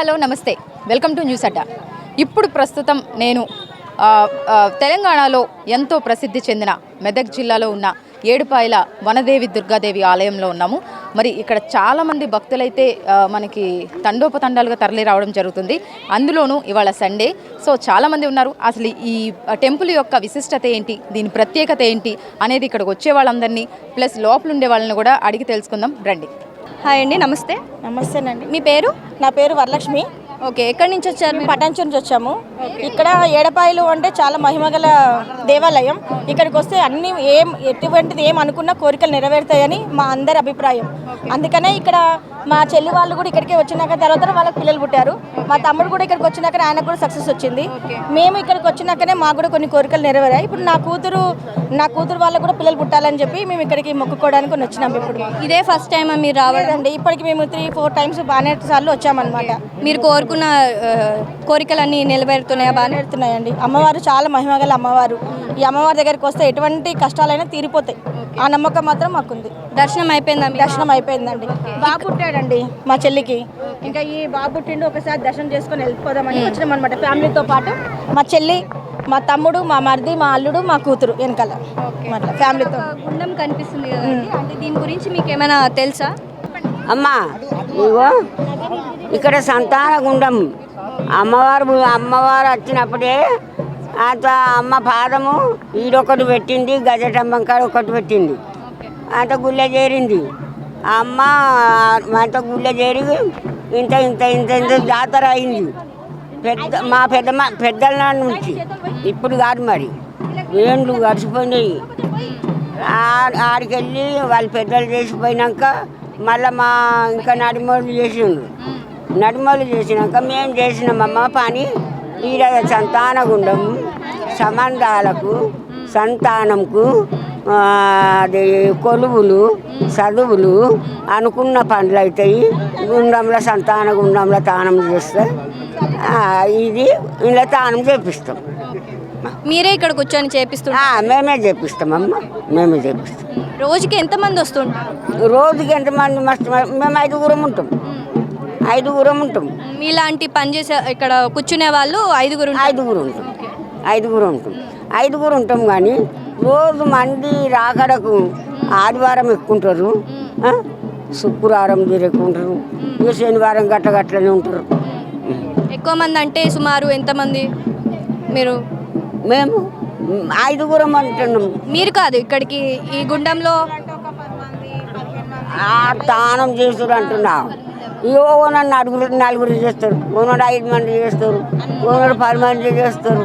Hello నమస్తే, welcome to news అడ్డా. ఇప్పుడు ప్రస్తుతం నేను తెలంగాణలో ఎంతో ప్రసిద్ధి చెందిన మెదక్ జిల్లాలో ఉన్న ఏడుపాయల వనదేవి దుర్గాదేవి ఆలయంలో ఉన్నాము. మరి ఇక్కడ చాలామంది భక్తులైతే మనకి తండోపతండాలుగా తరలి రావడం జరుగుతుంది. అందులోనూ ఇవాళ సండే, సో చాలామంది ఉన్నారు. అసలు ఈ టెంపుల్ యొక్క విశిష్టత ఏంటి, దీని ప్రత్యేకత ఏంటి అనేది ఇక్కడికి వచ్చే వాళ్ళందరినీ ప్లస్ లోపల ఉండే వాళ్ళని కూడా అడిగి తెలుసుకుందాం రండి. హాయ్ అండి, నమస్తే. నమస్తేనండి. మీ పేరు? నా పేరు వరలక్ష్మి. ఓకే, ఎక్కడి నుంచి వచ్చారు? పటాన్చెరు నుంచి వచ్చాము. ఇక్కడ ఏడపాయలు అంటే చాలా మహిమగల దేవాలయం. ఇక్కడికి వస్తే అన్ని ఎటువంటిది ఏం అనుకున్నా కోరికలు నెరవేరుతాయని మా అందరి అభిప్రాయం. అందుకనే ఇక్కడ మా చెల్లి వాళ్ళు కూడా ఇక్కడికి వచ్చినాక తర్వాత వాళ్ళకి పిల్లలు పుట్టారు. మా తమ్ముడు కూడా ఇక్కడికి వచ్చినాక ఆయనకు కూడా సక్సెస్ వచ్చింది. మేము ఇక్కడికి వచ్చినాకనే మాకు కూడా కొన్ని కోరికలు నెరవేరాయి. ఇప్పుడు నా కూతురు వాళ్ళకు కూడా పిల్లలు పుట్టాలని చెప్పి మేము ఇక్కడికి మొక్కుకోవడానికి వచ్చినాము. ఇప్పుడు ఇదే ఫస్ట్ టైం మీరు రావాలండి? ఇప్పటికి మేము 3-4 టైమ్స్ బాగానే సార్లు వచ్చామన్నమాట. మీరు కోరుకున్న కోరికలన్నీ నెరవేరుతున్నాయా? బాగానే నెరవేరుతున్నాయండి. అమ్మవారు చాలా మహిమగల అమ్మవారు. ఈ అమ్మవారి దగ్గరికి వస్తే ఎటువంటి కష్టాలైనా తీరిపోతాయి. ఆ నమ్మకం మాత్రం మాకుంది. దర్శనం అయిపోయిందా? దర్శనం అయిపోయిందండి. బాబు పుట్టాడండి మా చెల్లికి. ఇంకా ఈ బాబు పుట్టిండు, ఒకసారి దర్శనం చేసుకొని వెళ్ళిపోదామని వచ్చినాం అనమాట. ఫ్యామిలీతో పాటు మా చెల్లి, మా తమ్ముడు, మా మరిది, మా అల్లుడు, మా కూతురు వెనకాల అట్లా ఫ్యామిలీతో. గుండం కనిపిస్తుంది కదా, అంటే దీని గురించి మీకు ఏమైనా తెలుసా? అమ్మా ఇగో ఇక్కడ సంతాన గుండం అమ్మవారు వచ్చినప్పుడే అమ్మ పాదము ఈడొకటి పెట్టింది, గజటంబం కాడ ఒకటి పెట్టింది, అంత గుళ్ళ చేరింది. అమ్మ అంత గుళ్ళ చేరి ఇంత ఇంత ఇంత ఇంత జాతర అయింది. మా పెద్దల నుంచి ఇప్పుడు కాదు, మరి ఏండ్లు గడిచిపోయినాయి. ఆడికి వెళ్ళి వాళ్ళు పెద్దలు చేసిపోయినాక మళ్ళీ ఇంకా నడిమోళ్ళు చేసిండ్రు. నడిమోళ్ళు చేసినాక మేము చేసినామమ్మ పని. ఈడ సంతాన గుండం సంబంధాలకు, సంతానంకు, అది కొలువులు, చదువులు, అనుకున్న పనులు అవుతాయి. గుండంలో సంతాన గుండంలో తానం చేస్తే ఇది ఇలా తానం చేపిస్తాం. మీరే ఇక్కడ కూర్చొని చేపిస్తున్నా? మేమే చేపిస్తామమ్మ, మేమే చేపిస్తాం. రోజుకి ఎంతమంది వస్తుంటారు? రోజుకి ఎంతమంది మస్తు, మేము 5గురం ఉంటాం. 5గురం ఉంటాం. మీలాంటి పని చేసే ఇక్కడ కూర్చునే వాళ్ళు 5గురు ఉంటాం. 5గురు ఉంటాం. కానీ రోజు మంది రాకడకు ఆదివారం ఎక్కుంటారు, శుక్రవారం ఎక్కుంటారు, ఇక శనివారం గట్లనే ఉంటారు. ఎక్కువ మంది అంటే సుమారు ఎంతమంది? మేము 5గురం అంటున్నాము. మీరు కాదు, ఇక్కడికి ఈ గుండంలో తానం చేస్తారు అంటున్నా. ఇవో నన్ను 4 చేస్తారు, 5 మంది చేస్తారు, 10 మంది చేస్తారు.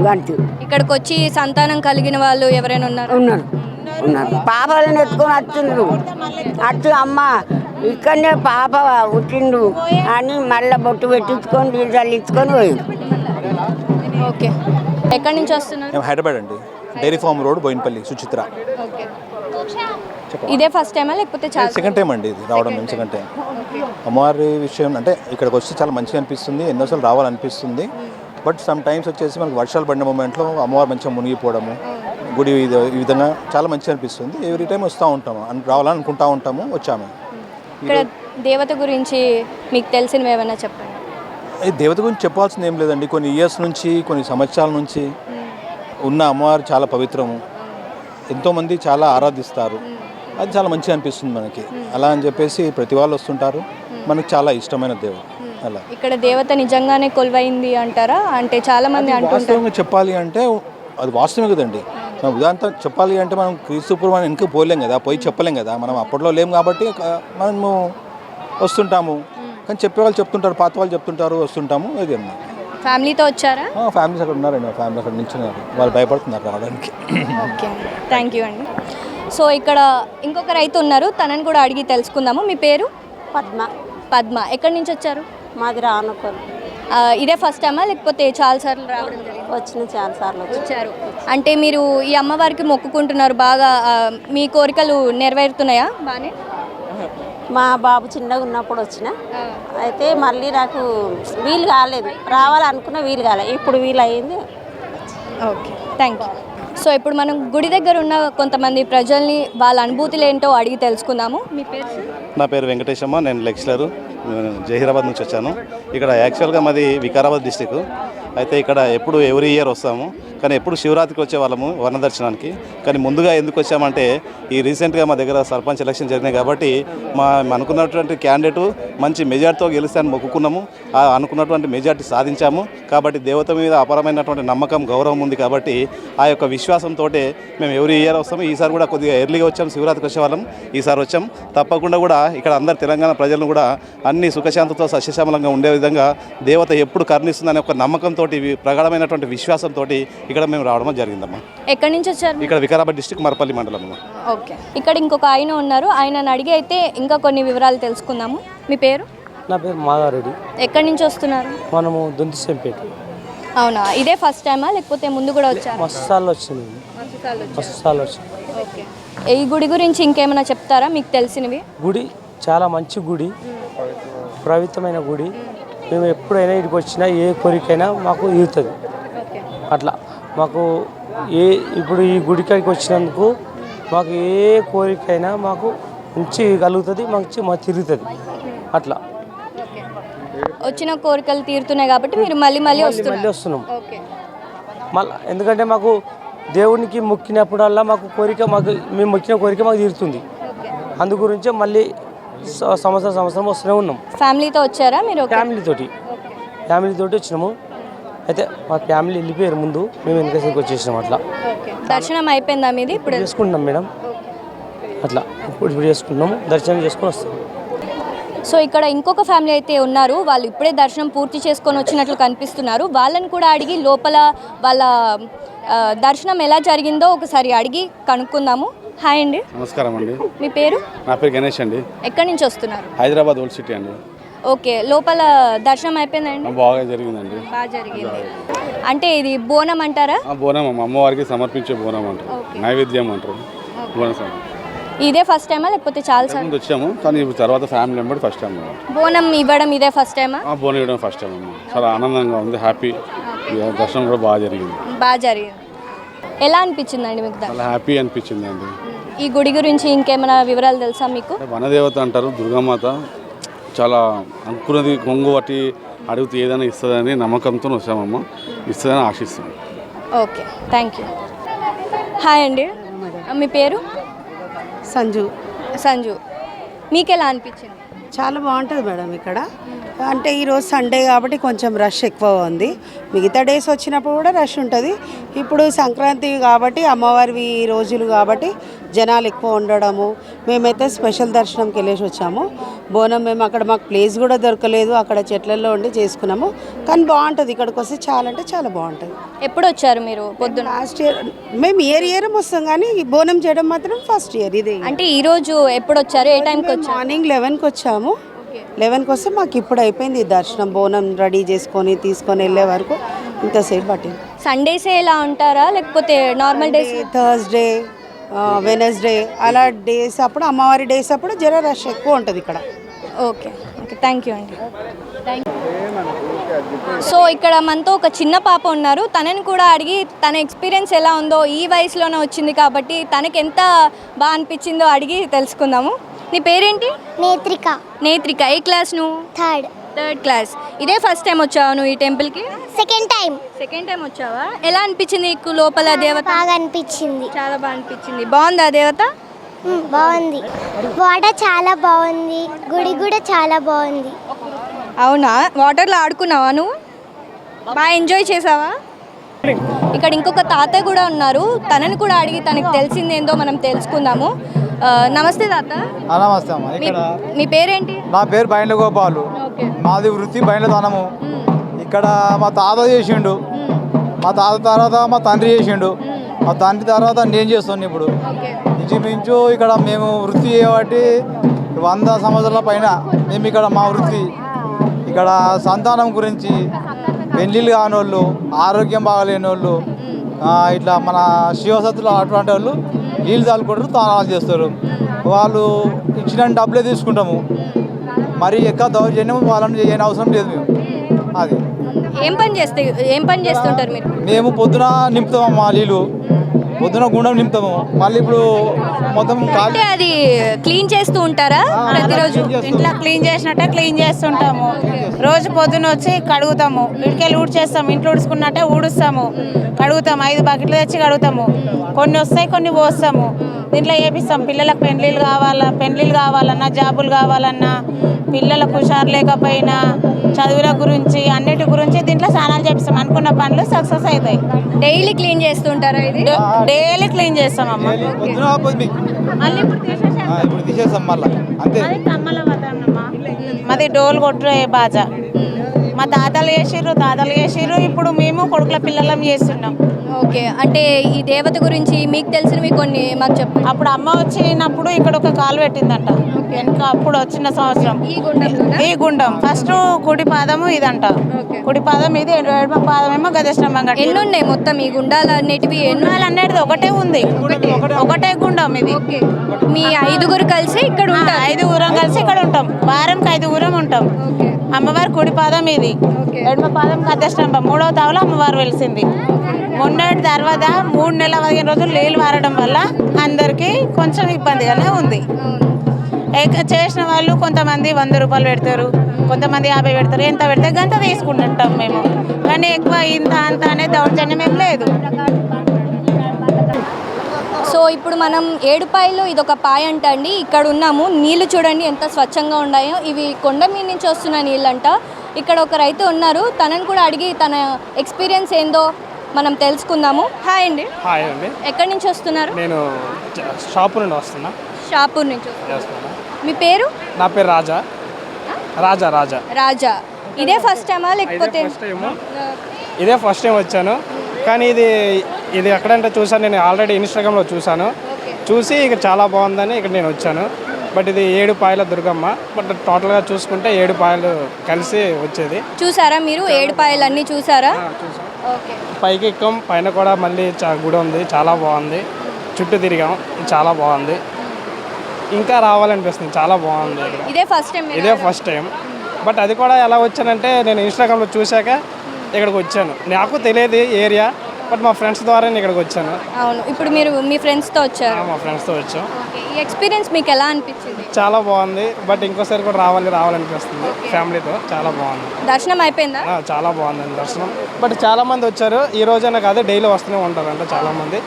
గంటి ఇక్కడికి వచ్చి సంతానం కలిగిన వాళ్ళు ఎవరైనా ఉన్నారు. పాపలను ఎత్తుకొని వచ్చిండ్రు. అమ్మ ఇక్కడనే పాప పుట్టిండు అని మళ్ళీ బొట్టు పెట్టించుకొని నీళ్ళు చల్లించుకొని పోయిండు. ఓకే, ఎక్కడి నుంచి వస్తున్నారు? మేము హైదరాబాద్ అండి, dairy farm road, Bowenpally, Suchitra. ఇదే ఫస్ట్ టైమా లేకపోతే సెకండ్ టైం అండి ఇది రావడం? మేము సెకండ్ టైం. అమ్మవారి విషయం అంటే ఇక్కడికి వచ్చి చాలా మంచిగా అనిపిస్తుంది, ఎన్నోసార్లు రావాలనిపిస్తుంది. బట్ సమ్ టైమ్స్ వచ్చేసి మనకు వర్షాలు పడిన మూమెంట్లో అమ్మవారు మంచిగా మునిగిపోవడము, గుడి ఈ విధంగా చాలా మంచిగా అనిపిస్తుంది. ఎవ్రీ టైం వస్తూ ఉంటాము, రావాలని అనుకుంటూ ఉంటాము, వచ్చాము. ఇక్కడ దేవత గురించి మీకు తెలిసినవి ఏమైనా చెప్పండి. ఈ దేవత గురించి చెప్పాల్సింది ఏం లేదండి. కొన్ని ఇయర్స్ నుంచి, కొన్ని సంవత్సరాల నుంచి ఉన్న అమ్మవారు చాలా పవిత్రము, ఎంతోమంది చాలా ఆరాధిస్తారు. అది చాలా మంచిగా అనిపిస్తుంది మనకి. అలా అని చెప్పేసి ప్రతి వాళ్ళు వస్తుంటారు, మనకు చాలా ఇష్టమైన దేవత. అలా ఇక్కడ దేవత నిజంగానే కొలువైంది అంటారా? అంటే చాలా మంది వాస్తవంగా చెప్పాలి అంటే అది వాస్తవమే కదండి. మనం ఉదాహరణ చెప్పాలి అంటే మనం క్రీస్తుపూర్వం వెనక్కి పోలేం కదా, పోయి చెప్పలేం కదా. మనం అప్పట్లో లేము కాబట్టి మనము వస్తుంటాము. కానీ చెప్పేవాళ్ళు చెప్తుంటారు, పాత వాళ్ళు చెప్తుంటారు, వస్తుంటాము. ఇది అన్నమాట. ఫ్యామిలీతో వచ్చారా? ఫ్యామిలీస్ అక్కడ ఉన్నారండి, ఫ్యామిలీ అక్కడ నిల్చున్నారు, వాళ్ళు భయపడుతున్నారు రావడానికి. ఓకే, థ్యాంక్ యూ అండి. సో ఇక్కడ ఇంకొక రైతు ఉన్నారు, తనని కూడా అడిగి తెలుసుకుందాము. మీ పేరు? పద్మ. ఎక్కడి నుంచి వచ్చారు? మాది రానుకోరు. ఇదే ఫస్ట్ టైమా లేకపోతే చాలా సార్లు రావడం జరిగింది? చాలా సార్లు వచ్చారు. అంటే మీరు ఈ అమ్మవారికి మొక్కుకుంటున్నారు, బాగా మీ కోరికలు నెరవేరుతున్నాయా? బాగానే. మా బాబు చిన్నగా ఉన్నప్పుడు వచ్చిన, అయితే మళ్ళీ నాకు వీలు కాలేదు, రావాలనుకున్న వీలు కాలేదు, ఇప్పుడు వీలు అయింది. Okay, thank you. సో ఇప్పుడు మనం గుడి దగ్గర ఉన్న కొంతమంది ప్రజల్ని వాళ్ళ అనుభూతులు ఏంటో అడిగి తెలుసుకుందాము. మీ పేరు? నా పేరు వెంకటేశమ్మ, నేను లెక్చరరు. నేను జహీరాబాద్ నుంచి వచ్చాను. ఇక్కడ యాక్చువల్గా మాది వికారాబాద్ డిస్టిక్. అయితే ఇక్కడ ఎప్పుడు ఎవ్రీ ఇయర్ వస్తాము, కానీ ఎప్పుడు శివరాత్రికి వచ్చేవాళ్ళము వన దర్శనానికి. కానీ ముందుగా ఎందుకు వచ్చామంటే ఈ రీసెంట్గా మా దగ్గర సర్పంచ్ ఎలక్షన్ జరిగినాయి కాబట్టి అనుకున్నటువంటి క్యాండిడేటు మంచి మెజార్టీతో గెలుస్తానని మొక్కుకున్నాము. ఆ అనుకున్నటువంటి మెజార్టీ సాధించాము. కాబట్టి దేవత మీద అపారమైనటువంటి నమ్మకం, గౌరవం ఉంది. కాబట్టి ఆ యొక్క విశ్వాసంతో మేము ఎవ్రీ ఇయర్ వస్తాము. ఈసారి కూడా కొద్దిగా ఎర్లీగా వచ్చాము, శివరాత్రికి వచ్చేవాళ్ళం. ఈసారి వచ్చాం. తప్పకుండా కూడా ఇక్కడ అందరు తెలంగాణ ప్రజలను కూడా అన్ని సుఖశాంతితో సస్యశ్యామలంగా ఉండే విధంగా దేవత ఎప్పుడు కరుణిస్తుందనే ఒక నమ్మకంతో, ప్రగాఢమైనటువంటి విశ్వాసంతో ఇక్కడ మేము రావడం జరిగిందమ్మా. ఎక్కడి నుంచి వచ్చారు? ఇక్కడ వికారాబాద్ డిస్టిక్ మరపల్లి మండలం. ఓకే. ఇక్కడ ఇంకొక ఆయన ఉన్నారు, ఆయనను అడిగి అయితే ఇంకా కొన్ని వివరాలు తెలుసుకుందాము. మీ పేరు? నా పేరు మాగారెడ్డి. ఎక్కడి నుంచి వస్తున్నారు? మనము దొంతిసంపేట. అవునా, ఇదే ఫస్ట్ టైమా లేకపోతే ముందు కూడా వచ్చారు? మస్తు సార్లు వచ్చింది. ఓకే. ఈ గుడి గురించి ఇంకేమైనా చెప్తారా మీకు తెలిసినవి? గుడి చాలా మంచి గుడి, పవిత్రమైన గుడి. మేము ఎప్పుడైనా ఇక్కడికి వచ్చినా ఏ కోరికైనా మాకు తీరుతుంది. అట్లా మాకు ఇప్పుడు ఈ గుడికాడికి వచ్చినందుకు మాకు ఏ కోరికైనా మాకు మంచి కలుగుతుంది, మాకు తిరుగుతుంది. అట్లా వచ్చిన కోరికలు తీరుతున్నాయి కాబట్టి మీరు మళ్ళీ వస్తున్నాం. మళ్ళీ ఎందుకంటే మాకు దేవునికి మొక్కినప్పుడల్లా మాకు మేము మొక్కిన కోరిక మాకు తీరుతుంది. అందు గురించే మళ్ళీ సంవత్సరం వస్తూనే ఉన్నాం. ఫ్యామిలీతో వచ్చారా మీరు? ఫ్యామిలీతోటి వచ్చినాము. అయితే మా ఫ్యామిలీ వెళ్ళిపోయారు ముందు, మేము వెనకసేపు వచ్చేసినాం. అట్లా దర్శనం అయిపోయిందా మీది? ఇప్పుడు చేసుకుంటున్నాం మేడం. అట్లా ఇప్పుడు చేసుకుంటున్నాము, దర్శనం చేసుకొని వస్తాం. సో ఇక్కడ ఇంకొక ఫ్యామిలీ అయితే ఉన్నారు, వాళ్ళు ఇప్పుడే దర్శనం పూర్తి చేసుకొని వచ్చినట్లు కనిపిస్తున్నారు. వాళ్ళని కూడా అడిగి లోపల వాళ్ళ దర్శనం ఎలా జరిగిందో ఒకసారి అడిగి కనుక్కుందాము. హాయ్ అండి. నమస్కారం అండి. మీ పేరు? నా పేరు గణేష్ అండి. ఎక్కడి నుంచి వస్తున్నారు? హైదరాబాద్ ఓల్డ్ సిటీ అండి. ఓకే. లోపల దర్శనం అయిపోయిందండి? బాగా జరిగిందండి. బాగా జరిగింది. అంటే ఇది బోనం అంటారా? బోనం అమ్మవారికి సమర్పించే బోనం అంటారు, నైవేద్యం అంటారు. బోనం ఇదే ఫస్ట్ టైమా లేకపోతే చాలా సార్లు వచ్చాము, కానీ తర్వాత ఫ్యామిలీ మెంబర్ ఫస్ట్ టైం. బోనం ఇవ్వడం ఇదే ఫస్ట్ టైమా? బోనం ఇవ్వడం ఫస్ట్ టైం అమ్మా. చాలా ఆనందంగా ఉంది, హ్యాపీ. దర్శనం కూడా బాగా జరిగింది. ఎలా అనిపించిందండి మీకు? చాలా హ్యాపీ అనిపించింది అండి. ఈ గుడి గురించి ఇంకేమైనా వివరాలు తెలుసా మీకు? వనదేవత అంటారు, దుర్గామాత. చాలా అనుకున్నది కొంగు బట్టి అడిగితే ఏదైనా ఇస్తుందని నమ్మకంతో వచ్చామమ్మ. ఇస్తుందని ఆశిస్తాం. Okay, thank you. హాయ్ అండి. మీ పేరు? సంజు. మీకు ఎలా అనిపించింది? చాలా బాగుంటుంది మేడం ఇక్కడ. అంటే ఈరోజు సండే కాబట్టి కొంచెం రష్ ఎక్కువ ఉంది. మిగతా డేస్ వచ్చినప్పుడు కూడా రష్ ఉంటుంది. ఇప్పుడు సంక్రాంతి కాబట్టి అమ్మవారి రోజులు కాబట్టి జనాలు ఎక్కువ ఉండడము. మేమైతే స్పెషల్ దర్శనంకి వెళ్ళేసి వచ్చాము. బోనం మేము అక్కడ మాకు ప్లేస్ కూడా దొరకలేదు, అక్కడ చెట్లలో ఉండి చేసుకున్నాము. కానీ బాగుంటుంది, ఇక్కడికి వస్తే చాలా అంటే చాలా బాగుంటుంది. ఎప్పుడు వచ్చారు మీరు? పొద్దున. లాస్ట్ ఇయర్ మేము ఇయర్ వస్తాం, కానీ ఈ బోనం చేయడం మాత్రం ఫస్ట్ ఇయర్ ఇదే. అంటే ఈరోజు ఎప్పుడు వచ్చారు? ఏ టైంకి వచ్చారు? మార్నింగ్ 11కి వచ్చాము. 11కి వస్తే మాకు ఇప్పుడు అయిపోయింది దర్శనం. బోనం రెడీ చేసుకొని తీసుకొని వెళ్ళే వరకు ఇంతసేపు పట్టింది. సండేసే ఎలా ఉంటారా లేకపోతే నార్మల్ డేస్? థర్స్డే, వెనస్డే అలా డేస్ అప్పుడు, అమ్మవారి డేస్ అప్పుడు జర రష్ ఎక్కువ ఉంటుంది ఇక్కడ. ఓకే, థ్యాంక్ యూ అండి. సో ఇక్కడ మనతో ఒక చిన్న పాప ఉన్నారు. తనని కూడా అడిగి తన ఎక్స్పీరియన్స్ ఎలా ఉందో, ఈ వయసులోనే వచ్చింది కాబట్టి తనకి ఎంత బాగా అనిపించిందో అడిగి తెలుసుకుందాము. నీ పేరేంటి? నేత్రిక. ఏ క్లాస్ నువ్వు? Third class. ఇదే ఫస్ట్ టైం వచ్చావా నువ్వు ఈ టెంపుల్కి? సెకండ్ టైం వచ్చావా? ఎలా అనిపించింది నీకు లోపల దేవత? బాగా అనిపించింది. చాలా బాగా అనిపించింది. బాగుందా దేవత? బాగుంది. వాటర్ చాలా బాగుంది, గుడి కూడా చాలా బాగుంది. అవునా? వాటర్లో ఆడుకున్నావా నువ్వు? బాగా ఎంజాయ్ చేసావా? ఇక్కడ ఇంకొక తాతయ్య కూడా ఉన్నారు, తనని కూడా అడిగి తనకి తెలిసిందేందో మనం తెలుసుకుందాము. నమస్తే తాత. నమస్తే అమ్మ. ఇక్కడ మీ పేరేంటి? నా పేరు బైండ్ల గోపాలు. మాది వృత్తి బైండ్ల దానము. ఇక్కడ మా తాత చేసిండు, మా తాత తర్వాత మా తండ్రి చేసిండు, మా తండ్రి తర్వాత నేను చేస్తున్నాను. ఇప్పుడు ఇంచుమించు ఇక్కడ మేము వృత్తి చేయబట్టి 100 సంవత్సరాల పైన మేము ఇక్కడ మా వృత్తి. ఇక్కడ సంతానం గురించి, పెళ్ళిళ్ళు కాని వాళ్ళు, ఆరోగ్యం బాగలేని వాళ్ళు, ఇట్లా మన శివసత్తులు అటువంటి వాళ్ళు నీళ్ళు చల్లుకుంటారు, తానాలు చేస్తారు. వాళ్ళు ఇచ్చిన డబ్బులే తీసుకుంటాము. మరి ఎక్కువ దౌర్జన్యం వాళ్ళని చేయని అవసరం లేదు. మేము అది ఏం పని చేస్తుంటారు మీరు? మేము పొద్దున నింపుతామమ్మా నీళ్ళు. పొద్దున గుండం నింపుతాము, మళ్ళీ ఇప్పుడు మొత్తం అంటే అది క్లీన్ చేస్తూ ఉంటారా ప్రతిరోజు? ఇంట్లో క్లీన్ చేసినట్టే క్లీన్ చేస్తుంటాము. రోజు పొద్దున వచ్చి కడుగుతాము, ఇటుకెళ్ళి ఊడ్చేస్తాము, ఇంట్లో ఊడ్చుకున్నట్టే ఊడుస్తాము, కడుగుతాము. 5 బకెట్లు తెచ్చి కడుగుతాము. కొన్ని వస్తాయి, కొన్ని పోస్తాము. దీంట్లో వేపిస్తాం. పిల్లలకు పెండ్లీలు కావాలన్నా, జాబులు కావాలన్నా, పిల్లలకు హుషారు లేకపోయినా, చదువుల గురించి, అన్నిటి గురించి దీంట్లో స్నానాలు చేపిస్తాం. అనుకున్న పనులు సక్సెస్ అవుతాయి. డైలీ క్లీన్ చేస్తుంటారా ఇది? డైలీ క్లీన్ చేస్తామమ్మా. మళ్ళీ ఇప్పుడు తీసేస్తాం మళ్ళీ అంతే. మాది డోలు కొట్టే బాజా. మా తాతలు చేసిర్రు, ఇప్పుడు మేము కొడుకుల పిల్లలం చేస్తున్నాం. ఓకే, అంటే ఈ దేవత గురించి మీకు తెలిసినవి కొన్ని మాకు చెప్పండి. అప్పుడు అమ్మ వచ్చినప్పుడు ఇక్కడ ఒక కాలు పెట్టిందంట వెనుక. అప్పుడు వచ్చిన సంవత్సరం ఈ గుండం ఫస్ట్ కుడి పాదము ఇదంట. కుడి పాదం ఇది, ఎడమ పాదం ఏమో గజస్తంభం. ఎన్ని ఉన్నాయి మొత్తం ఈ గుండాలు అనేటివి? గుండాలు అనేది ఒకటే ఉంది, ఒకటే గుండం ఇది. మీ 5గురు కలిసి ఇక్కడ ఉంటారు? 5గురం కలిసి ఇక్కడ ఉంటాం. వారంకి 5గురం ఉంటాం. అమ్మవారి కుడి పాదం ఇది, ఎడమ పాదం గజస్తంభం. 3వ తావలో అమ్మవారు వెలిసింది. మొన్నటి తర్వాత 3 నెలల 15 రోజులు నీళ్ళు మారడం వల్ల అందరికీ కొంచెం ఇబ్బందిగానే ఉంది. చేసిన వాళ్ళు కొంతమంది 100 రూపాయలు పెడతారు, కొంతమంది 50 పెడతారు. ఎంత పెడితే గంత తీసుకుంటుంటాం మేము, కానీ ఎక్కువ ఇంత అంత అనే దౌర్జన్యం ఏం లేదు. సో ఇప్పుడు మనం ఏడుపాయలు ఇదొక పాయ అంట అండి. ఇక్కడ ఉన్నాము. నీళ్లు చూడండి ఎంత స్వచ్ఛంగా ఉన్నాయో. ఇవి కొండ మీద నుంచి వస్తున్న నీళ్ళంట. ఇక్కడ ఒక రైతు ఉన్నారు, తనని కూడా అడిగి తన ఎక్స్పీరియన్స్ ఏందో మనం తెలుసుకుందాము. హాయ్ అండి. హాయ్ అండి. ఎక్కడి నుంచి వస్తున్నారు? నేను షాపు నుండి వస్తున్నా. షాపూర్ నుంచి వస్తున్నా. మీ పేరు? నా పేరు రాజా. రాజా. ఇదే ఫస్ట్ టైమా లేకపోతే? ఇదే ఫస్ట్ టైం వచ్చాను, కానీ ఇది ఎక్కడంటే చూసాను, నేను ఆల్రెడీ ఇన్స్టాగ్రామ్లో చూసి ఇక చాలా బాగుందని ఇక్కడ నేను వచ్చాను. బట్ ఇది 7 పాయల దుర్గమ్మ. బట్ టోటల్గా చూసుకుంటే 7 పాయలు కలిసి వచ్చేది. చూసారా మీరు 7 పాయలు అన్నీ చూసారా? ఓకే. పైకి ఎక్కాం, పైన కూడా మళ్ళీ గుడి ఉంది, చాలా బాగుంది. చుట్టూ తిరిగాం, చాలా బాగుంది. ఇంకా రావాలనిపిస్తుంది, చాలా బాగుంది. ఇదే ఫస్ట్ టైం. బట్ అది కూడా ఎలా వచ్చానంటే, నేను ఇన్స్టాగ్రామ్లో చూశాక ఇక్కడికి వచ్చాను. నాకు తెలియదు ఏరియా, బట్ మా ఫ్రెండ్స్ ద్వారా ఇక్కడికి వచ్చాను. అవును, ఇప్పుడు మీరు మీ ఫ్రెండ్స్తో వచ్చారు? మా ఫ్రెండ్స్తో వచ్చాం. ఈ ఎక్స్పీరియన్స్ మీకు ఎలా అనిపించింది? చాలా బాగుంది, బట్ ఇంకోసారి కూడా రావాలనిపిస్తుంది ఫ్యామిలీతో. చాలా బాగుంది. దర్శనం అయిపోయిందా? చాలా బాగుందండి దర్శనం. బట్ చాలామంది వచ్చారు, ఈ రోజైనా కాదు, డైలీ వస్తూనే ఉంటారంట చాలామంది.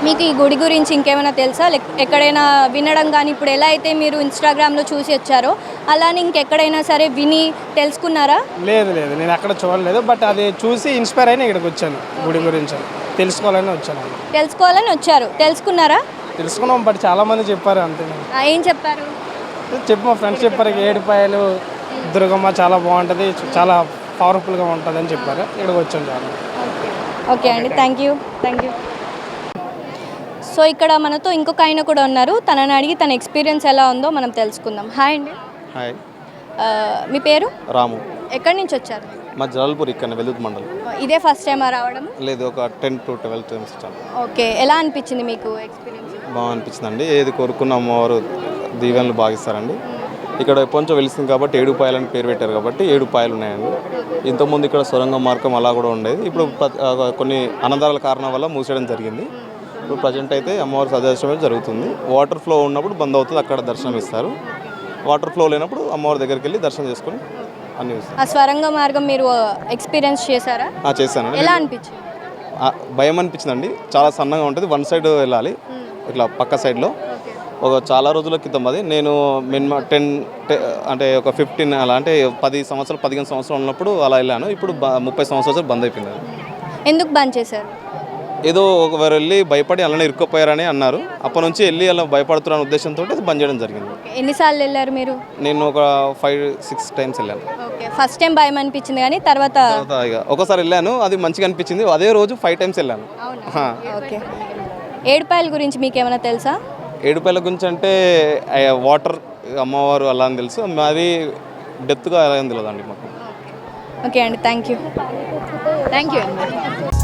మీకు ఈ గుడి గురించి ఇంకేమైనా తెలుసా? ఎక్కడైనా వినడం కానీ, ఇప్పుడు ఎలా అయితే మీరు ఇన్స్టాగ్రామ్లో చూసి వచ్చారో అలానే ఇంకెక్కడైనా సరే విని తెలుసుకున్నారా? లేదు, నేను ఎక్కడ చూడలేదు. బట్ అది చూసి ఇన్స్పైర్ అయినా ఇక్కడికి వచ్చాను. గుడి గురించి తెలుసుకోవాలని వచ్చారు. తెలుసుకున్నారా? తెలుసుకున్నాం, బట్ చాలామంది చెప్పారు అంతే. ఏం చెప్పారు? మా ఫ్రెండ్స్ చెప్పారు, 7 పాయలు దుర్గమ్మ చాలా బాగుంటుంది, చాలా పవర్ఫుల్గా ఉంటుంది అని చెప్పారు. ఇక్కడికి వచ్చాను చాలా. ఓకే అండి, థ్యాంక్ యూ. సో ఇక్కడ మనతో ఇంకొక ఆయన కూడా ఉన్నారు. తనని అడిగి తన ఎక్స్పీరియన్స్ ఎలా ఉందో మనం తెలుసుకుందాం. హాయ్ అండి. హాయ్. మీ పేరు? రాము. ఎక్కడి నుంచి వచ్చారు? మా జలాల్పూర్, ఇక్కడ వెలుగు మండలం. ఇదే ఫస్ట్ టైమా రావడం? లేదు, ఒక 10 to 12 టైమ్స్ వచ్చాను. ఓకే, ఎలా అనిపించింది మీకు ఎక్స్పీరియన్స్? బాగా అనిపించిందండి. ఏది కోరుకున్న అమ్మవారు దీవెనలు బాగిస్తారండి. ఇక్కడ కొంచెం వెలిసింది కాబట్టి 7 పాయలని పేరు పెట్టారు కాబట్టి 7 పాయలు ఉన్నాయండి. ఇంతకుముందు ఇక్కడ సొరంగ మార్గం అలా కూడా ఉండేది. ఇప్పుడు కొన్ని అనంతరాల కారణం వల్ల మూసేయడం జరిగింది. ఇప్పుడు ప్రజెంట్ అయితే అమ్మవారి సదర్శనం జరుగుతుంది. వాటర్ ఫ్లో ఉన్నప్పుడు బంద్ అవుతుంది, అక్కడ దర్శనం ఇస్తారు. వాటర్ ఫ్లో లేనప్పుడు అమ్మవారి దగ్గరికి వెళ్ళి దర్శనం చేసుకొని అన్ని ఇస్తారు. ఆ స్వరంగ మార్గం మీరు ఎక్స్పీరియన్స్ చేశారా? చేశానండి. ఎలా అనిపించింది? భయం అనిపించిందండి. చాలా సన్నగా ఉంటుంది, 1 సైడ్ వెళ్ళాలి, ఇట్లా పక్క సైడ్లో. చాలా రోజుల క్రితం అది నేను మినిమం 10 అంటే ఒక 15 అలా, అంటే 15 సంవత్సరాలు ఉన్నప్పుడు అలా వెళ్ళాను. ఇప్పుడు 30 సంవత్సరాలు బంద్ అయిపోయింది. ఎందుకు బంద్ చేశారు? ఏదో ఒకరు వెళ్ళి భయపడి అలానే ఇరుక్కుపోయారని అన్నారు. అప్పటి నుంచి వెళ్ళి అలా భయపడుతున్న ఉద్దేశంతో అది బంద్ చేయడం జరిగింది. ఎన్నిసార్లు వెళ్ళారు మీరు? నేను ఒక 5-6 టైమ్స్ వెళ్ళాను. ఓకే, ఫస్ట్ టైం భయం అనిపించింది, కానీ తర్వాత ఒకసారి వెళ్ళాను, అది మంచిగా అనిపించింది. అదే రోజు 5 టైమ్స్ వెళ్ళాను. ఓకే. 7 పాయల గురించి మీకు ఏమైనా తెలుసా? 7 పాయల గురించి అంటే వాటర్ అమ్మవారు అలా అని తెలుసు, అది డెప్త్గా అలా అని తెలియదండి మాకు. ఓకే అండి, థ్యాంక్ యూ అండి.